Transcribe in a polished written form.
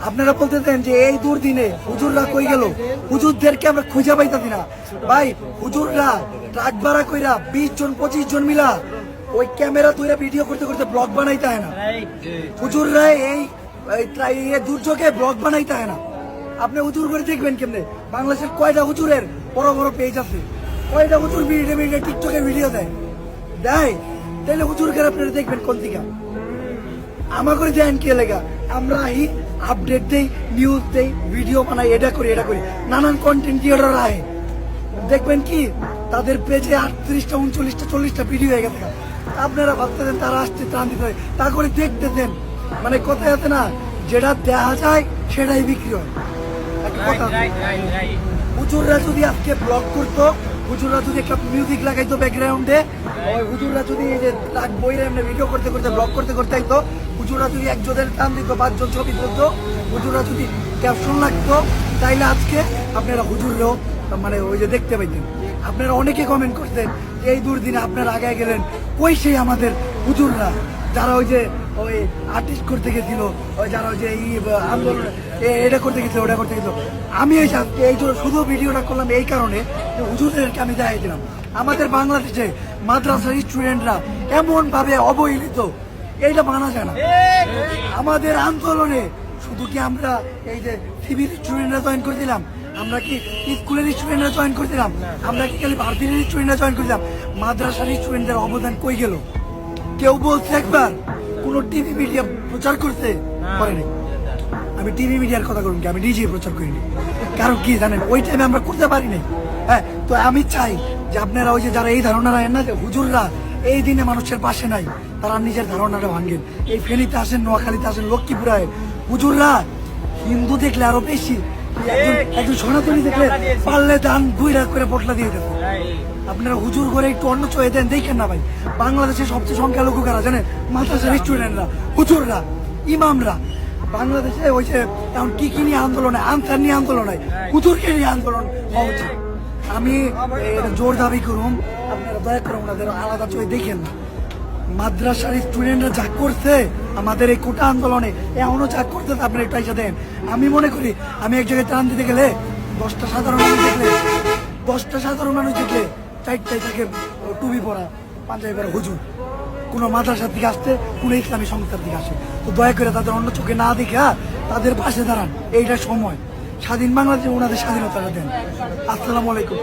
আপনারা বলতেছেন যে এই দুর্দিনে হুজুররা কই গেল, হুজুরদেরকে আমরা খুঁজে পাইতাছি না ভাই। হুজুররা ট্রাক ভাড়া কইরা 20 জন 25 জন মিলা ওই ক্যামেরা ধরে ভিডিও করতে করতে ব্লগ বানাইতে হয় না। হুজুররা এই দুর্যোগে ব্লগ বানাইতে হয় না। আপনি হুজুর করে দেখবেন কেমনে, বাংলাদেশের কয়টা হুজুরের বড় বড় পেজ আছে, কয়টা হুজুর ভিডিও টিকটকের ভিডিও দেয়, তাইলে হুজুরকে আপনারা দেখবেন কোন দিকে। আমার করে দেন কি লেগা, আমরা আপডেট দেই, নিউজ দেই, ভিডিও বানাই, এটা করি নানান কন্টেন্ট ক্রিয়েটর আয়, দেখবেন কি তাদের পেজে 38টা 39টা 40টা ভিডিও হয়ে গেছে। আপনারা ভাবতেছেন তারা আসছে ত্রাণ দিতে হয়, তা করে দেখতেছেন। মানে কথায় আছে না, যেটা দেখা যায় সেটাই বিক্রি হয়। হুজুররা যদি আজকে ব্লগ করতো, হুজুররা যদি একটা মিউজিক লাগাইতো ব্যাকগ্রাউন্ডে, হুজুররা যদি এই যে বইরে এমনি ভিডিও করতে করতে ব্লগ করতে করতে আইতো, হুজুররা যদি একজনের টান দিত, 5 জন ছবি তুলতো, হুজুররা যদি ক্যাপশন লাগতো, তাইলে আজকে আপনারা হুজুররাও মানে ওই যে দেখতে পাইতেন। আপনারা অনেকে কমেন্ট করতেন যে এই দুর্দিনে আপনারা আগে গেলেন, কই সেই আমাদের হুজুররা যারা ওই যে ওই আর্টিস্ট করতে গেছিল, ওই যারা ওই যে এই আন্দোলন এটা করতে গেছিল, ওটা করতে গেছিল। আমি এই শুধু ভিডিওটা করলাম এই কারণে যে হুজুরদেরকে আমি দেখাই দিলাম আমাদের বাংলাদেশে মাদ্রাসার স্টুডেন্টরা এমন ভাবে অবহেলিত, এইটা মানা যায় না। আমাদের আন্দোলনে শুধু কি আমরা এই যে সিভিল স্টুডেন্টরা জয়েন করে দিলাম, আমরা কি স্কুলের স্টুডেন্টরা জয়েন করে দিলাম, আমরা কি খালি ভারতীয় স্টুডেন্টরা জয়েন করে দিলাম, মাদ্রাসার স্টুডেন্টদের অবদান কই গেল? কেউ বলছে একবার? কোন টিভি মিডিয়া প্রচার করতে পারেনি। আমি টিভি মিডিয়ার কথা বলুন, আমি নিজে প্রচার করিনি। কারণ কি জানেন, ওই টাইমে আমরা করতে পারিনি। হ্যাঁ, তো আমি চাই যে আপনারা ওই যে যারা এই ধারণা রাখেন না যে হুজুররা এই দিনে মানুষের পাশে নাই, তারা নিজের ধারণাটা ভাঙেন। এই ফেনীতে আসেন, নোয়াখালীতে আসেন, লক্ষ্মীপুরে হুজুররা হিন্দু দেখলে আরো বেশি, একজন সনাতনী দেখলে পারলে দান 2 লাখ করে পটলা দিয়ে দেবে। আপনারা হুজুর করে একটু অন্য চয়ে দেন, দেখেন না ভাই, বাংলাদেশের সবচেয়ে সংখ্যালঘু কারা জানেন? মাদ্রাসার স্টুডেন্টরা, হুজুররা, ইমামরা। বাংলাদেশে ওই যে এখন কি নিয়ে আন্দোলন হয়, আনসার নিয়ে আন্দোলন হয়, হুজুরকে নিয়ে আন্দোলন হওয়া উচিত। আমি জোর দাবি করুন, আপনারা দয়া করে ওনাদের আলাদা চোখে দেখেন না। মাদ্রাসার স্টুডেন্টরা যা করছে আমাদের এই কোটা আন্দোলনে, এখনো যা করতে আপনারা একটু এসে দেন। আমি মনে করি আমি এক জায়গায় ত্রাণ দিতে গেলে 10টা সাধারণ মানুষ দেখলে 4টাই থাকে টুপি পরা, পাঞ্জাবি পরা হুজুর, কোনো মাদ্রাসার দিকে আসতে, কোনো ইসলামী সংস্থার দিকে আসে। তো দয়া করে তাদের অন্য চোখে না দেখা তাদের পাশে দাঁড়ান। এইটা সময়, স্বাধীন বাংলাদেশে ওনাদের স্বাধীনতাটা দেন। আসসালামু আলাইকুম।